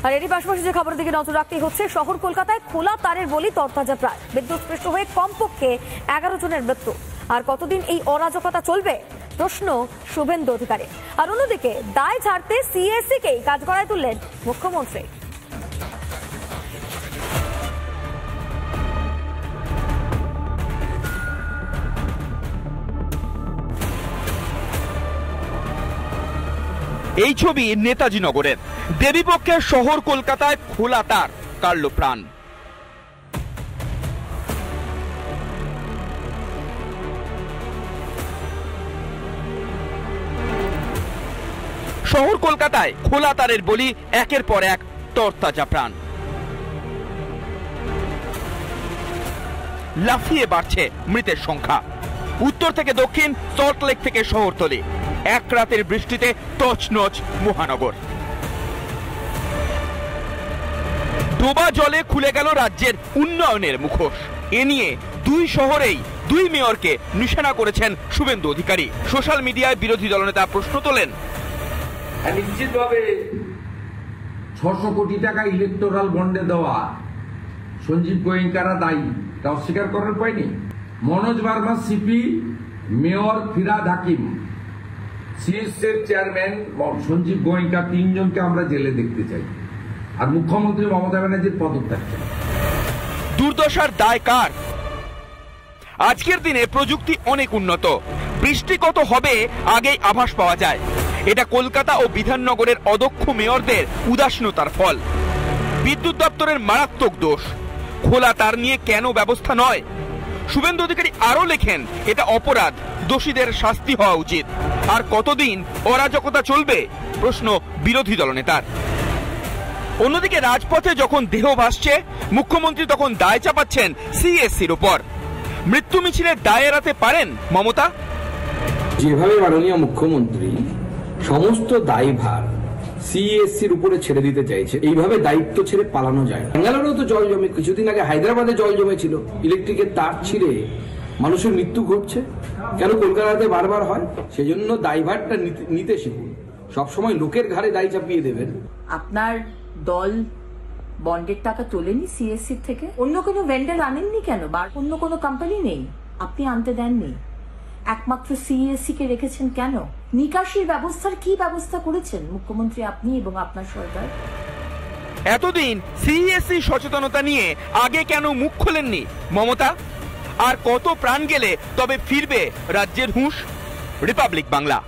আর এরই পাশাপাশি যে খবরের দিকে নজর রাখতেই হচ্ছে, শহর কলকাতায় খোলা তারের বলি তরতাজা প্রাণ। বিদ্যুৎস্পৃষ্ট হয়ে কমপক্ষে 11 জনের মৃত্যু। আর কতদিন এই অরাজকতা চলবে প্রশ্ন শুভেন্দু অধিকারী। আর অন্যদিকে দায় ঝাড়তে সিএসসিকেই কাজ করায় তুললেন মুখ্যমন্ত্রী। এই ছবি নেতাজি নগরের। দেবীপক্ষের শহর কলকাতায় খোলা তার কাড়ল প্রাণ। শহর কলকাতায় খোলা তারের বলি একের পর এক তরতাজা প্রাণ। লাফিয়ে বাড়ছে মৃতের সংখ্যা। উত্তর থেকে দক্ষিণ, সল্টলেক থেকে শহরতলি, এক রাতের বৃষ্টিতে তছনছ মহানগর। ডোবা জলে খুলে গেল রাজ্যের উন্নয়নের মুখোশ। এ নিয়ে দুই শহরেই দুই মেয়রকে নিশানা করেছেন শুভেন্দু অধিকারী। সোশ্যাল মিডিয়ায় বিরোধী দলনেতা প্রশ্ন তোলেন, নিশ্চিতভাবে 600 কোটি টাকা ইলেকটোরাল বন্ডে দেওয়া সঞ্জীব গোয়েঙ্কারা দায়ী, তা অস্বীকার করার উপায় নেই। মনোজ বার্মা সিপি, মেয়র ফিরাদ হাকিম, সিএসসির চেয়ারম্যান সঞ্জীব গোয়েঙ্কা, তিনজনকে আমরা জেলে দেখতে চাই। আর মুখ্যমন্ত্রী মমতা ব্যানার্জির পদত্যাগ চাই। দুর্দশার দায় কার? আজকের দিনে প্রযুক্তি অনেক উন্নত। বৃষ্টি কত হবে আগেই আভাস পাওয়া যায়। এটা কলকাতা ও বিধাননগরের অদক্ষ মেয়রদের উদাসীনতার ফল। বিদ্যুৎ দপ্তরের মারাত্মক দোষ। খোলা তার নিয়ে কেন ব্যবস্থা নয়? শুভেন্দু অধিকারী আরো লেখেন, এটা অপরাধ, দোষীদের শাস্তি হওয়া উচিত। আর কতদিন অরাজকতা চলবে প্রশ্ন বিরোধী দলনেতার। অন্যদিকে রাজপথে যখন দেহ ভাসছে, মুখ্যমন্ত্রী তখন দায় চাপাচ্ছেন সিএসসির উপর। মৃত্যু মিছিলের দায় এড়াতে পারেন মমতা? যেভাবে মাননীয় মুখ্যমন্ত্রী সমস্ত দায়ভার সিএসসির উপরে ছেড়ে দিতে চাইছে, এইভাবে দায়িত্ব ছেড়ে পালানো যায়। ব্যাঙ্গালোরেও তো জল জমে, কিছুদিন আগে হায়দ্রাবাদে জল জমেছিল, ইলেকট্রিকের তার ছিঁড়ে মানুষের মৃত্যু ঘটছে। কেন কলকাতাতে বারবার হয়? সেজন্য দায়ভারটা নিতে শিখুন। সবসময় লোকের ঘাড়ে দায় চাপিয়ে দেবেন। আপনার দল বন্ডের টাকা তোলেনি সিএসসি থেকে? অন্য কোনো ভেন্ডার আনেননি কেন? বা অন্য কোনো কোম্পানি নেই? আপনি আনতে দেননি, একমাত্র সিএসসি কে রেখেছেন কেন? নিকাশির ব্যবস্থার কি ব্যবস্থা করেছেন মুখ্যমন্ত্রী আপনি এবং আপনার সরকার? এতদিন সিএসসি সচেতনতা নিয়ে আগে কেন মুখ খোলেননি মমতা? আর কত প্রাণ গেলে তবে ফিরবে রাজ্যের হুঁশ? রিপাবলিক বাংলা।